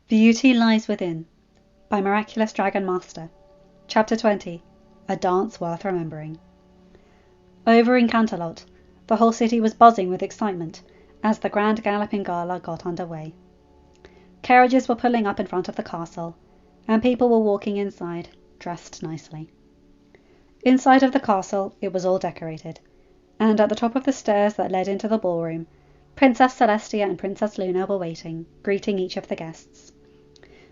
Beauty Lies Within by MiraculousDragonMaster. Chapter 20. A Dance Worth Remembering. Over in Canterlot, the whole city was buzzing with excitement as the grand galloping gala got underway. Carriages were pulling up in front of the castle, and people were walking inside, dressed nicely. Inside of the castle it was all decorated, and at the top of the stairs that led into the ballroom, Princess Celestia and Princess Luna were waiting, greeting each of the guests.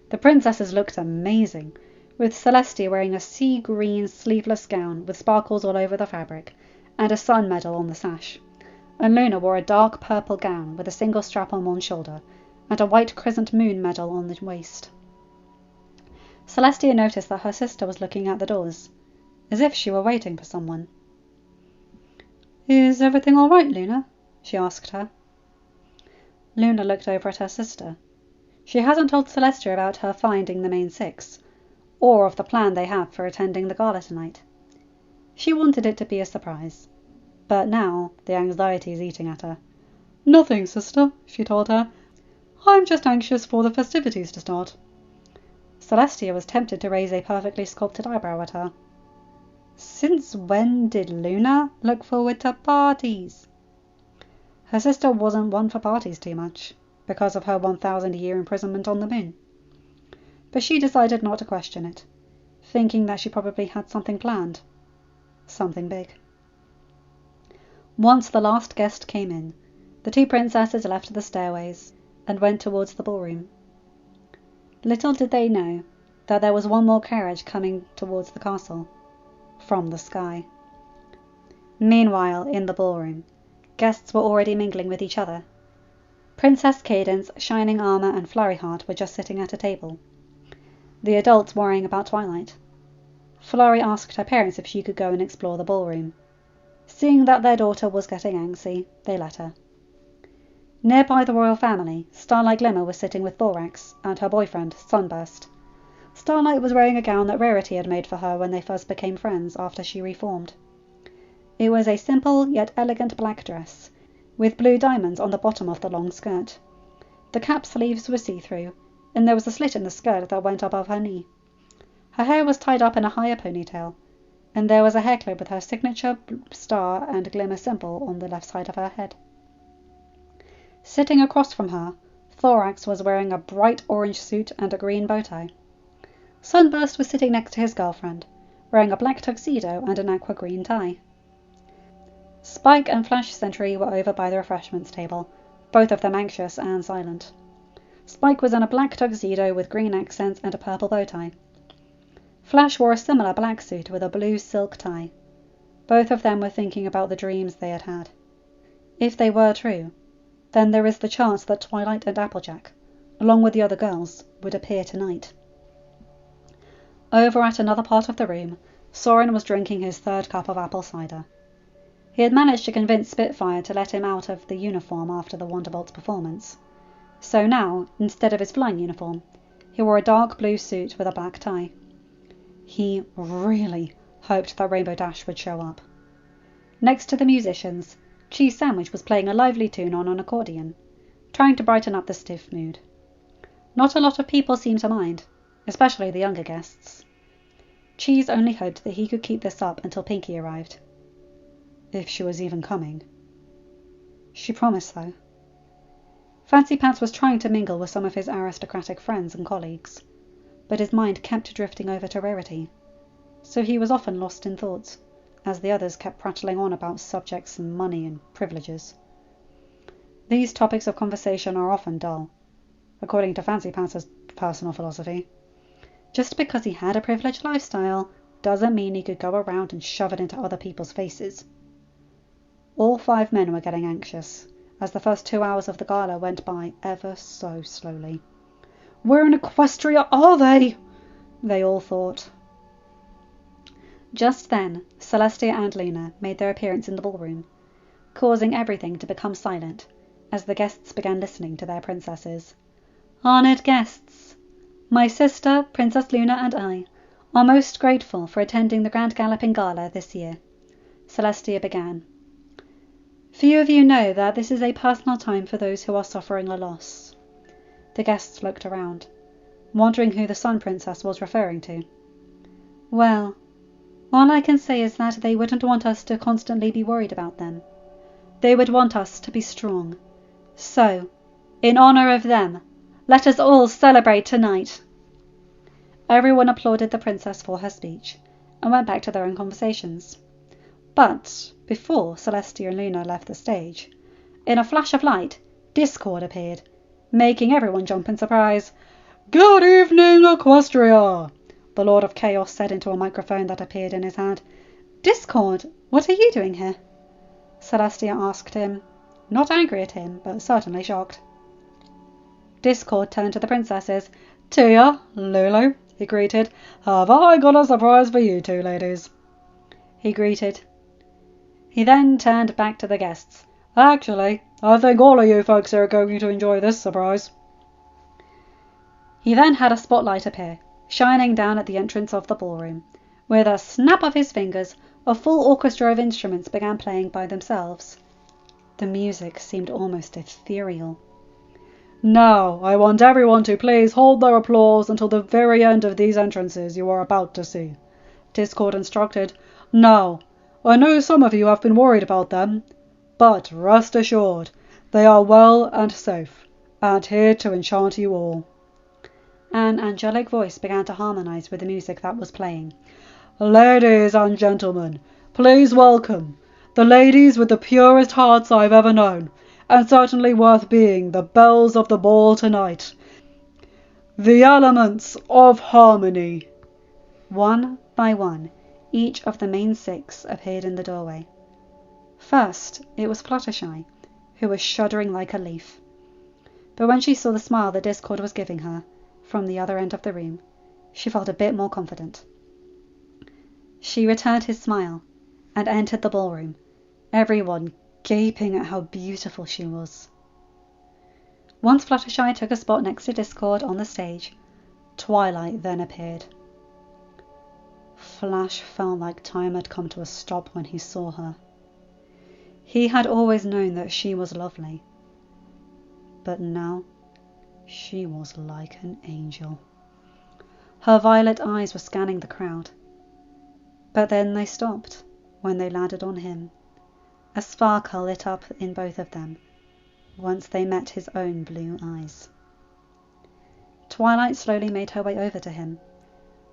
The princesses looked amazing, with Celestia wearing a sea green sleeveless gown with sparkles all over the fabric and a sun medal on the sash, and Luna wore a dark purple gown with a single strap on one shoulder and a white crescent moon medal on the waist. Celestia noticed that her sister was looking at the doors, as if she were waiting for someone. "Is everything all right, Luna?" she asked her. Luna looked over at her sister. She hadn't told Celestia about her finding the main six, or of the plan they have for attending the gala tonight. She wanted it to be a surprise, but now the anxiety is eating at her. "Nothing, sister," she told her. "I'm just anxious for the festivities to start." Celestia was tempted to raise a perfectly sculpted eyebrow at her. Since when did Luna look forward to parties? Her sister wasn't one for parties too much, because of her 1,000-year imprisonment on the moon. But she decided not to question it, thinking that she probably had something planned. Something big. Once the last guest came in, the two princesses left the stairways and went towards the ballroom. Little did they know that there was one more carriage coming towards the castle, from the sky. Meanwhile, in the ballroom, guests were already mingling with each other. Princess Cadence, Shining Armor, and Flurryheart were just sitting at a table, the adults worrying about Twilight. Flurry asked her parents if she could go and explore the ballroom. Seeing that their daughter was getting antsy, they let her. Nearby the royal family, Starlight Glimmer was sitting with Thorax and her boyfriend, Sunburst. Starlight was wearing a gown that Rarity had made for her when they first became friends after she reformed. It was a simple yet elegant black dress, with blue diamonds on the bottom of the long skirt. The cap sleeves were see-through, and there was a slit in the skirt that went above her knee. Her hair was tied up in a higher ponytail, and there was a hair clip with her signature star and glimmer symbol on the left side of her head. Sitting across from her, Thorax was wearing a bright orange suit and a green bow tie. Sunburst was sitting next to his girlfriend, wearing a black tuxedo and an aqua green tie. Spike and Flash Sentry were over by the refreshments table, both of them anxious and silent. Spike was in a black tuxedo with green accents and a purple bow tie. Flash wore a similar black suit with a blue silk tie. Both of them were thinking about the dreams they had had. If they were true, then there is the chance that Twilight and Applejack, along with the other girls, would appear tonight. Over at another part of the room, Soren was drinking his third cup of apple cider. He had managed to convince Spitfire to let him out of the uniform after the Wonderbolt's performance. So now, instead of his flying uniform, he wore a dark blue suit with a black tie. He really hoped that Rainbow Dash would show up. Next to the musicians, Cheese Sandwich was playing a lively tune on an accordion, trying to brighten up the stiff mood. Not a lot of people seemed to mind, especially the younger guests. Cheese only hoped that he could keep this up until Pinkie arrived. If she was even coming. She promised, though. Fancy Pants was trying to mingle with some of his aristocratic friends and colleagues, but his mind kept drifting over to Rarity, so he was often lost in thoughts, as the others kept prattling on about subjects and money and privileges. These topics of conversation are often dull, according to Fancy Pants' personal philosophy. Just because he had a privileged lifestyle doesn't mean he could go around and shove it into other people's faces. All 5 men were getting anxious, as the first 2 hours of the gala went by ever so slowly. "Where in Equestria are they?" they all thought. Just then, Celestia and Luna made their appearance in the ballroom, causing everything to become silent as the guests began listening to their princesses. "Honoured guests, my sister, Princess Luna, and I are most grateful for attending the Grand Galloping Gala this year," Celestia began. "Few of you know that this is a personal time for those who are suffering a loss." The guests looked around, wondering who the Sun Princess was referring to. Well, all I can say is that they wouldn't want us to constantly be worried about them. They would want us to be strong. So, in honor of them, let us all celebrate tonight. Everyone applauded the princess for her speech and went back to their own conversations. But before Celestia and Luna left the stage, in a flash of light, Discord appeared, making everyone jump in surprise. "Good evening, Equestria," the Lord of Chaos said into a microphone that appeared in his hand. "Discord, what are you doing here?" Celestia asked him, not angry at him, but certainly shocked. Discord turned to the princesses. "Tia, Lulu," he greeted, "have I got a surprise for you two ladies?" He greeted. He then turned back to the guests. "Actually, I think all of you folks are going to enjoy this surprise." He then had a spotlight appear, shining down at the entrance of the ballroom. With a snap of his fingers, a full orchestra of instruments began playing by themselves. The music seemed almost ethereal. "Now, I want everyone to please hold their applause until the very end of these entrances you are about to see," Discord instructed. "Now, I know some of you have been worried about them, but rest assured, they are well and safe, and here to enchant you all." An angelic voice began to harmonize with the music that was playing. "Ladies and gentlemen, please welcome the ladies with the purest hearts I've ever known, and certainly worth being the belles of the ball tonight. The elements of harmony." One by one, each of the main six appeared in the doorway. First, it was Fluttershy, who was shuddering like a leaf. But when she saw the smile that Discord was giving her from the other end of the room, she felt a bit more confident. She returned his smile and entered the ballroom, everyone gaping at how beautiful she was. Once Fluttershy took a spot next to Discord on the stage, Twilight then appeared. Flash felt like time had come to a stop when he saw her. He had always known that she was lovely, but now she was like an angel. Her violet eyes were scanning the crowd, but then they stopped when they landed on him. A sparkle lit up in both of them once they met his own blue eyes. Twilight slowly made her way over to him,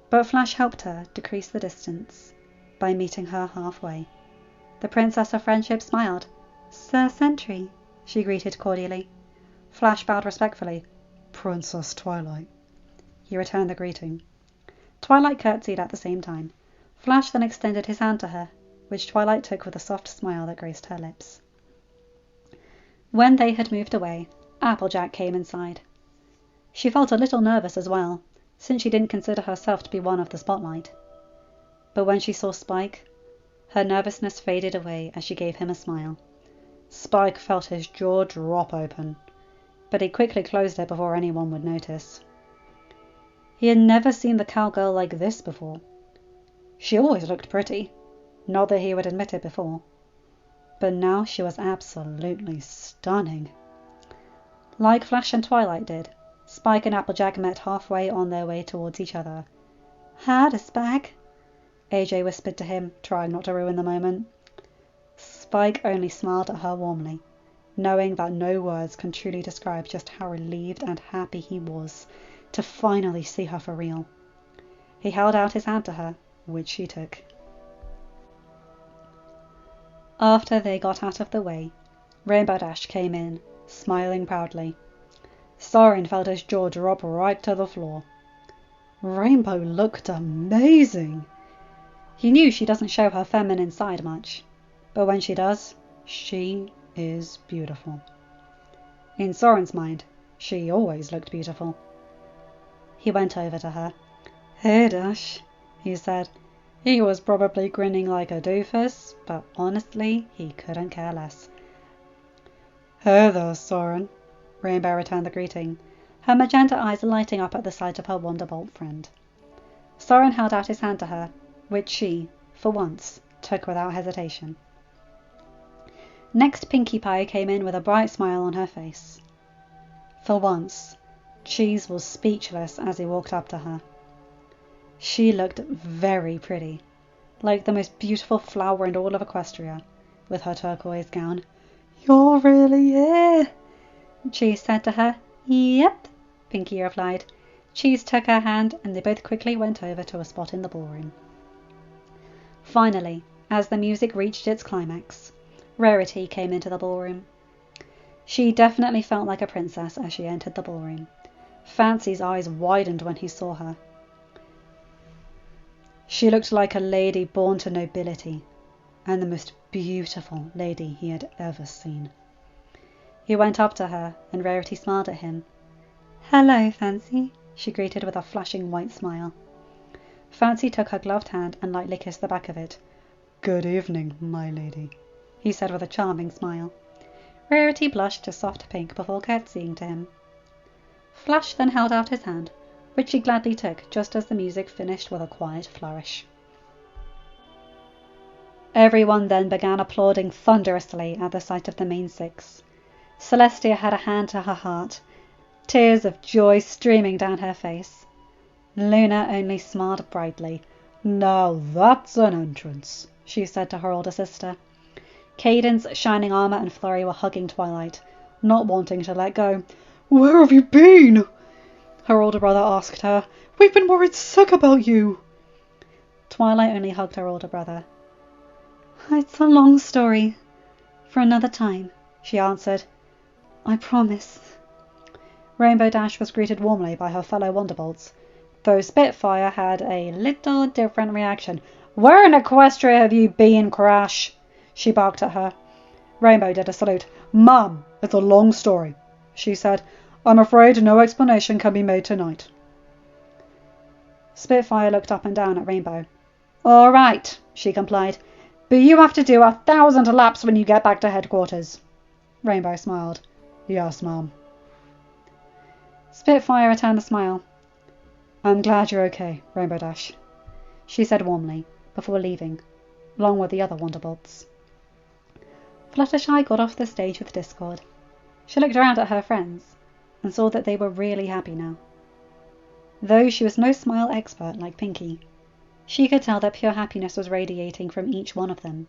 but Flash helped her decrease the distance by meeting her halfway. The Princess of Friendship smiled. "Sir Sentry," she greeted cordially. Flash bowed respectfully. "Princess Twilight." He returned the greeting. Twilight curtsied at the same time. Flash then extended his hand to her, which Twilight took with a soft smile that graced her lips. When they had moved away, Applejack came inside. She felt a little nervous as well, since she didn't consider herself to be one of the spotlight. But when she saw Spike, her nervousness faded away as she gave him a smile. Spike felt his jaw drop open, but he quickly closed it before anyone would notice. He had never seen the cowgirl like this before. She always looked pretty, not that he would admit it before, but now she was absolutely stunning. Like Flash and Twilight did, Spike and Applejack met halfway on their way towards each other. "Howdy, Spike," AJ whispered to him, trying not to ruin the moment. Spike only smiled at her warmly, knowing that no words can truly describe just how relieved and happy he was to finally see her for real. He held out his hand to her, which she took. After they got out of the way, Rainbow Dash came in, smiling proudly. Soren felt his jaw drop right to the floor. Rainbow looked amazing. He knew she doesn't show her feminine side much, but when she does, she is beautiful. In Soren's mind, she always looked beautiful. He went over to her. "Hey, Dash," he said. He was probably grinning like a doofus, but honestly, he couldn't care less. "Hey there, Soren," Rainbow returned the greeting, her magenta eyes lighting up at the sight of her Wonderbolt friend. Soren held out his hand to her, which she, for once, took without hesitation. Next, Pinkie Pie came in with a bright smile on her face. For once, Cheese was speechless as he walked up to her. She looked very pretty, like the most beautiful flower in all of Equestria, with her turquoise gown. "You're really here?" Cheese said to her. "Yep," Pinky replied. Cheese took her hand and they both quickly went over to a spot in the ballroom. Finally, as the music reached its climax, Rarity came into the ballroom. She definitely felt like a princess as she entered the ballroom. Fancy's eyes widened when he saw her. She looked like a lady born to nobility, and the most beautiful lady he had ever seen. He went up to her, and Rarity smiled at him. "Hello, Fancy," she greeted with a flashing white smile. Fancy took her gloved hand and lightly kissed the back of it. "Good evening, my lady," he said with a charming smile. Rarity blushed a soft pink before curtsying to him. Flash then held out his hand, which she gladly took just as the music finished with a quiet flourish. Everyone then began applauding thunderously at the sight of the main six. Celestia had a hand to her heart, tears of joy streaming down her face. Luna only smiled brightly. "Now that's an entrance," she said to her older sister. Cadence, Shining Armor, and Flurry were hugging Twilight, not wanting to let go. "Where have you been?" her older brother asked her. "We've been worried sick about you." Twilight only hugged her older brother. "It's a long story. For another time," she answered. "I promise." Rainbow Dash was greeted warmly by her fellow Wonderbolts, though Spitfire had a little different reaction. "Where in Equestria have you been, Crash?" she barked at her. Rainbow did a salute. "Mum, it's a long story," she said. "I'm afraid no explanation can be made tonight." Spitfire looked up and down at Rainbow. "All right," she complied. "But you have to do 1,000 laps when you get back to headquarters." Rainbow smiled. "Yes, Mum." Spitfire returned the smile. "I'm glad you're okay, Rainbow Dash," she said warmly, before leaving, along with the other Wonderbolts. Fluttershy got off the stage with Discord. She looked around at her friends, and saw that they were really happy now. Though she was no smile expert like Pinky, she could tell that pure happiness was radiating from each one of them,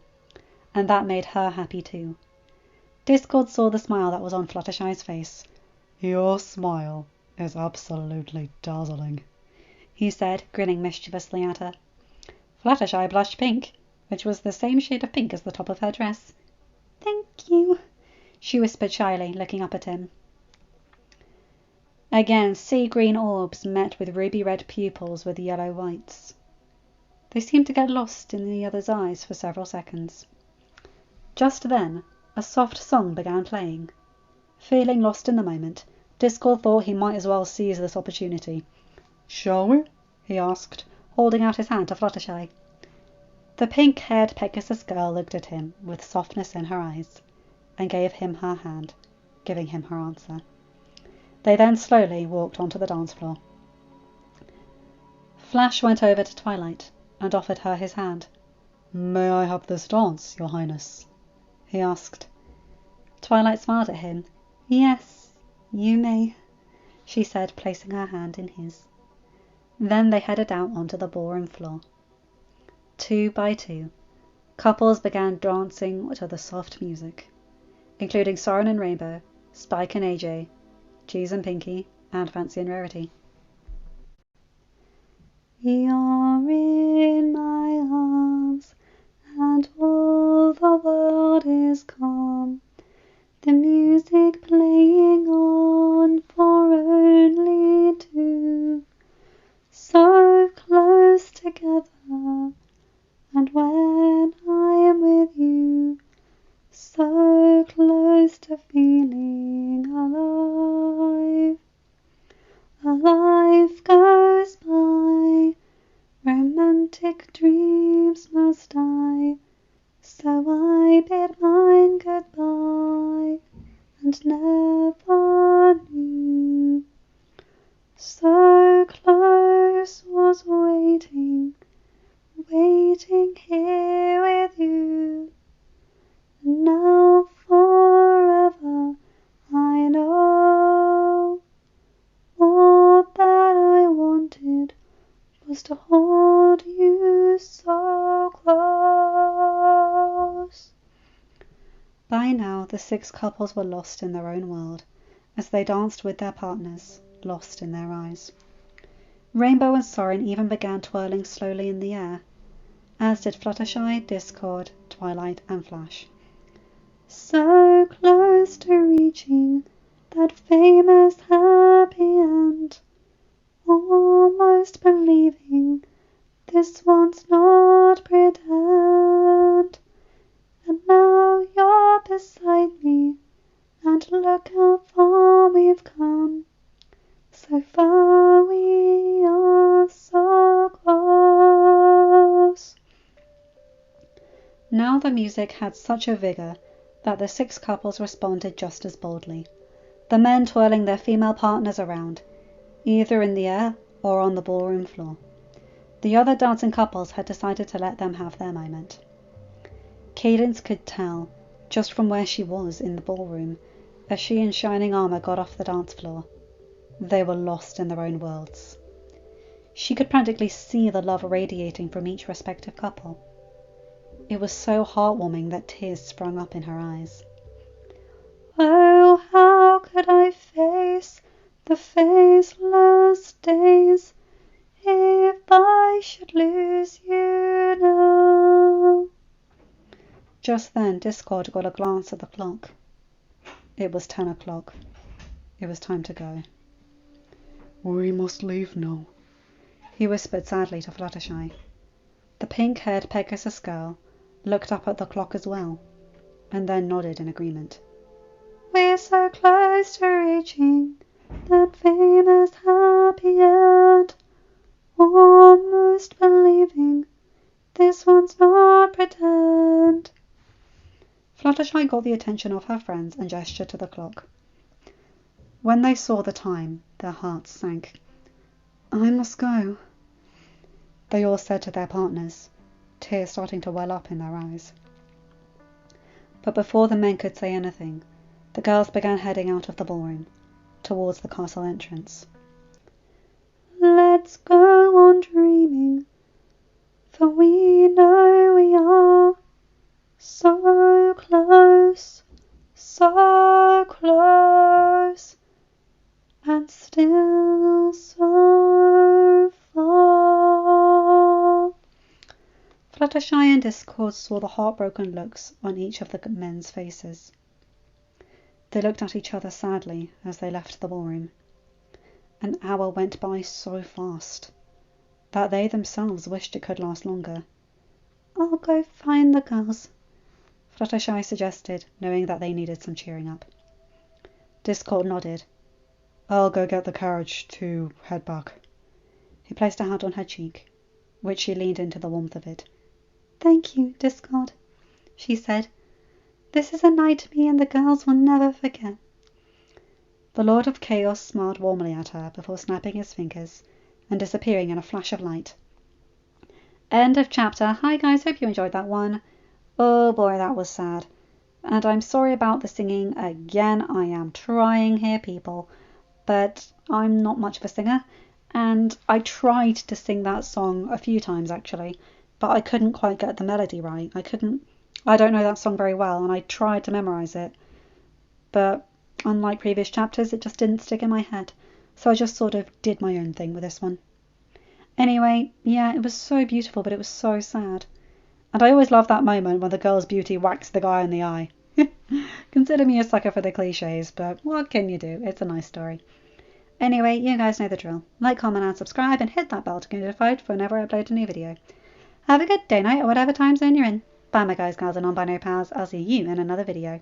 and that made her happy too. Discord saw the smile that was on Fluttershy's face. "Your smile is absolutely dazzling," he said, grinning mischievously at her. Fluttershy blushed pink, which was the same shade of pink as the top of her dress. "Thank you," she whispered shyly, looking up at him. Again, sea green orbs met with ruby red pupils with yellow whites. They seemed to get lost in the other's eyes for several seconds. Just then, a soft song began playing. Feeling lost in the moment, Discord thought he might as well seize this opportunity. "Shall we?" he asked, holding out his hand to Fluttershy. The pink-haired Pegasus girl looked at him with softness in her eyes, and gave him her hand, giving him her answer. They then slowly walked onto the dance floor. Flash went over to Twilight and offered her his hand. "May I have this dance, Your Highness?" he asked. Twilight smiled at him. "Yes, you may," she said, placing her hand in his. Then they headed out onto the ballroom floor. 2 by 2, couples began dancing to the soft music, including Soren and Rainbow, Spike and AJ, Cheese and Pinky, and Fancy and Rarity. "You're in my arms, and all the world is calm, the music playing on for only two, so close together, and when I am with you, so close to feeling alive. A life goes by, romantic dreams must die, so I bid mine goodbye, and never knew. So close was waiting, waiting here with you, and now forever I know. 6 couples were lost in their own world as they danced with their partners, lost in their eyes. Rainbow and Soren even began twirling slowly in the air, as did Fluttershy, Discord, Twilight, and Flash. So close to reaching that famous happy end, almost believing this one's not pretend. And now you're beside me, and look how far we've come. So far we are so close. Now the music had such a vigour that the 6 couples responded just as boldly, the men twirling their female partners around, either in the air or on the ballroom floor. The other dancing couples had decided to let them have their moment. Cadence could tell, just from where she was in the ballroom, as she in shining armour got off the dance floor. They were lost in their own worlds. She could practically see the love radiating from each respective couple. It was so heartwarming that tears sprung up in her eyes. Oh, how could I face the faceless days if I should lose you now? Just then Discord got a glance at the clock. It was 10 o'clock. It was time to go. We must leave now, he whispered sadly to Fluttershy. The pink-haired Pegasus girl looked up at the clock as well, and then nodded in agreement. We're so close to reaching that famous happy end, almost believing this one's not pretend. Fluttershy got the attention of her friends and gestured to the clock. When they saw the time, their hearts sank. I must go, they all said to their partners, tears starting to well up in their eyes. But before the men could say anything, the girls began heading out of the ballroom, towards the castle entrance. Let's go on dreaming, for we know we are so close, and still so far. Fluttershy and Discord saw the heartbroken looks on each of the men's faces. They looked at each other sadly as they left the ballroom. An hour went by so fast that they themselves wished it could last longer. I'll go find the girls, Fluttershy suggested, knowing that they needed some cheering up. Discord nodded. I'll go get the carriage to head back. He placed a hand on her cheek, which she leaned into the warmth of it. Thank you, Discord, she said. This is a night me and the girls will never forget. The Lord of Chaos smiled warmly at her before snapping his fingers and disappearing in a flash of light. End of chapter. Hi guys, hope you enjoyed that one. Oh boy, that was sad. And I'm sorry about the singing again. I am trying here, people, but I'm not much of a singer, and I tried to sing that song a few times actually, but I couldn't quite get the melody right. I don't know that song very well, and I tried to memorize it, but unlike previous chapters, it just didn't stick in my head, so I just sort of did my own thing with this one. Anyway, yeah, it was so beautiful, but it was so sad. And I always love that moment when the girl's beauty whacks the guy in the eye. Consider me a sucker for the cliches, but what can you do? It's a nice story. Anyway, you guys know the drill. Like, comment, and subscribe, and hit that bell to get notified whenever I upload a new video. Have a good day, night, or whatever time zone you're in. Bye, my guys, gals, and non-binary pals. I'll see you in another video.